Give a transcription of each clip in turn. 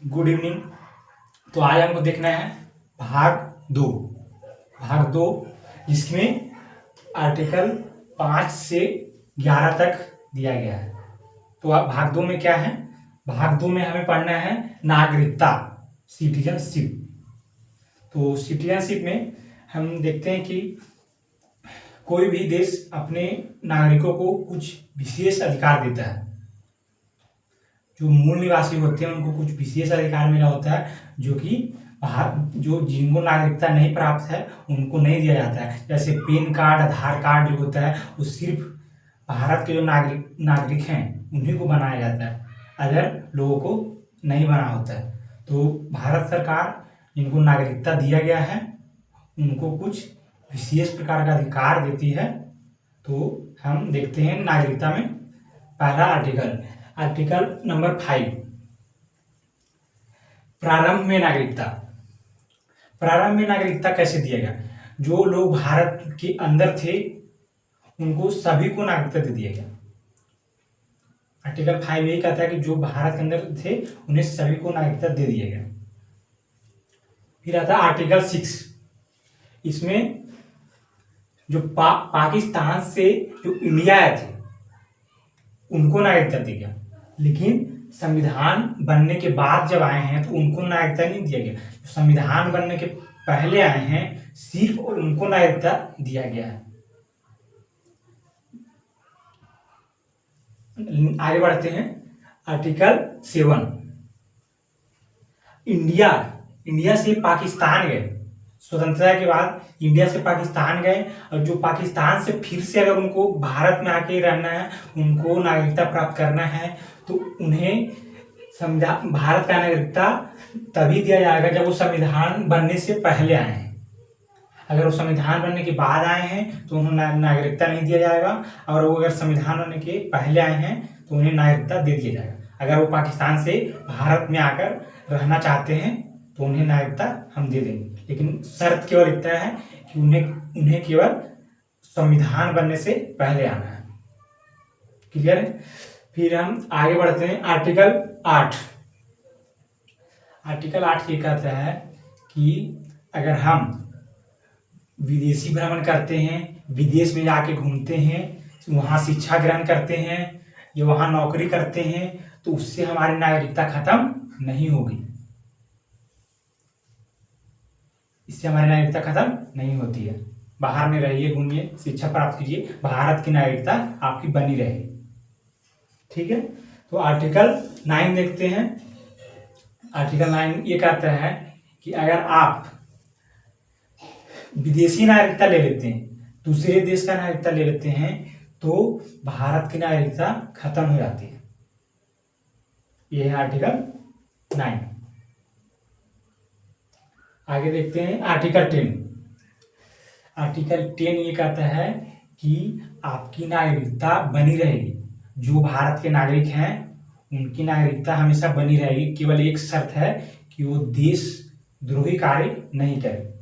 Good evening. तो आज हमको देखना है भाग दो जिसमें आर्टिकल 5 से 11 तक दिया गया है। तो अब भाग दो में क्या है? भाग दो में हमें पढ़ना है नागरिकता, सिटीजनशिप। तो सिटीजनशिप में हम देखते हैं कि कोई भी देश अपने नागरिकों को कुछ विशेष अधिकार देता है। जो मूल निवासी होते हैं उनको कुछ विशेष अधिकार मिला होता है, जो कि जो जिनको नागरिकता नहीं प्राप्त है उनको नहीं दिया जाता है। जैसे पैन कार्ड, आधार कार्ड जो होता है वो सिर्फ भारत के जो नागरिक हैं उन्हीं को बनाया जाता है, अदर लोगों को नहीं बना होता है। तो भारत सरकार जिनको नागरिकता दिया गया है उनको कुछ विशेष प्रकार का अधिकार देती है। तो हम देखते हैं नागरिकता में पहला आर्टिकल नंबर 5, प्रारंभ में नागरिकता। प्रारंभ में नागरिकता कैसे दिया गया? जो लोग भारत के अंदर थे उनको सभी को नागरिकता दे दिया गया। आर्टिकल 5 यही कहता है कि जो भारत के अंदर थे उन्हें सभी को नागरिकता दे दिया गया। फिर आता है आर्टिकल 6। इसमें जो पाकिस्तान से जो इंडिया आए थे उनको नागरिकता दी गया, लेकिन संविधान बनने के बाद जब आए हैं तो उनको नागरिकता नहीं दिया गया। संविधान बनने के पहले आए हैं सिर्फ और उनको नागरिकता दिया गया है। आगे बढ़ते हैं आर्टिकल 7। इंडिया से पाकिस्तान गए, स्वतंत्रता के बाद इंडिया से पाकिस्तान गए, और जो पाकिस्तान से फिर से अगर उनको भारत में आके रहना है, उनको नागरिकता प्राप्त करना है, तो उन्हें भारत का नागरिकता तभी दिया जाएगा जब वो संविधान बनने से पहले आए हैं। अगर वो संविधान बनने के बाद आए हैं तो उन्हें नागरिकता नहीं दिया जाएगा, और वो अगर संविधान बनने के पहले आए हैं तो उन्हें नागरिकता दे दिया जाएगा। अगर वो पाकिस्तान से भारत में आकर रहना चाहते हैं तो उन्हें नागरिकता हम दे देंगे, लेकिन शर्त केवल इतना है कि उन्हें केवल संविधान बनने से पहले आना है। क्लियर है? फिर हम आगे बढ़ते हैं आर्टिकल 8। आर्टिकल 8 ये कहता है कि अगर हम विदेशी भ्रमण करते हैं, विदेश में जाके घूमते हैं, वहाँ शिक्षा ग्रहण करते हैं या वहाँ नौकरी करते हैं, तो उससे हमारी नागरिकता खत्म नहीं होगी। इससे हमारी नागरिकता खत्म नहीं होती है। बाहर में रहिए, घूमिए, शिक्षा प्राप्त कीजिए, भारत की नागरिकता आपकी बनी रहे। ठीक है? तो आर्टिकल 9 देखते हैं। आर्टिकल 9 ये कहता है कि अगर आप विदेशी नागरिकता ले लेते हैं, दूसरे देश का नागरिकता ले लेते हैं, तो भारत की नागरिकता खत्म हो जाती है। ये है आर्टिकल 9। आगे देखते हैं आर्टिकल 10। आर्टिकल 10 ये कहता है कि आपकी नागरिकता बनी रहेगी। जो भारत के नागरिक हैं उनकी नागरिकता हमेशा बनी रहेगी। केवल एक शर्त है कि वो देशद्रोही कार्य नहीं करे।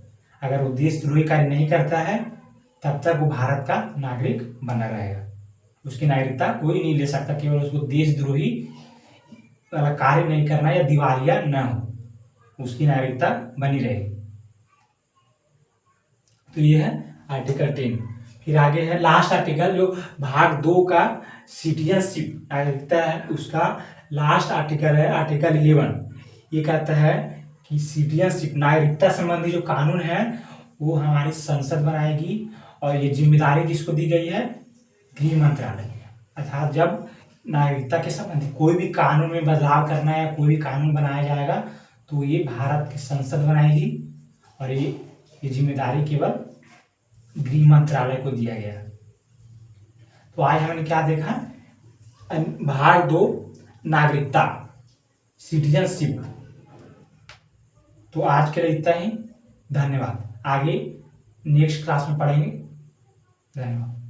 अगर वो देशद्रोही कार्य नहीं करता है तब तक वो भारत का नागरिक बना रहेगा। उसकी नागरिकता कोई नहीं ले सकता, केवल उसको देशद्रोही वाला कार्य नहीं करना या दिवालिया न हो, उसकी नागरिकता बनी रहेगी। तो ये है आर्टिकल 10। फिर आगे है लास्ट आर्टिकल, जो भाग 2 का सिटीजनशिप नागरिकता है, उसका लास्ट आर्टिकल है आर्टिकल 11। ये कहता है कि सिटीजनशिप नागरिकता संबंधी जो कानून है वो हमारी संसद बनाएगी, और ये जिम्मेदारी किसको दी गई है? गृह मंत्रालय। अर्थात जब नागरिकता के संबंधी कोई भी कानून में बदलाव करना है या कोई भी कानून बनाया जाएगा तो ये भारत की संसद बनाएगी, और ये जिम्मेदारी केवल गृह मंत्रालय को दिया गया। तो आज हमने क्या देखा? भाग 2 नागरिकता, सिटीजनशिप। तो आज के लिए इतना ही। धन्यवाद। आगे नेक्स्ट क्लास में पढ़ेंगे। धन्यवाद।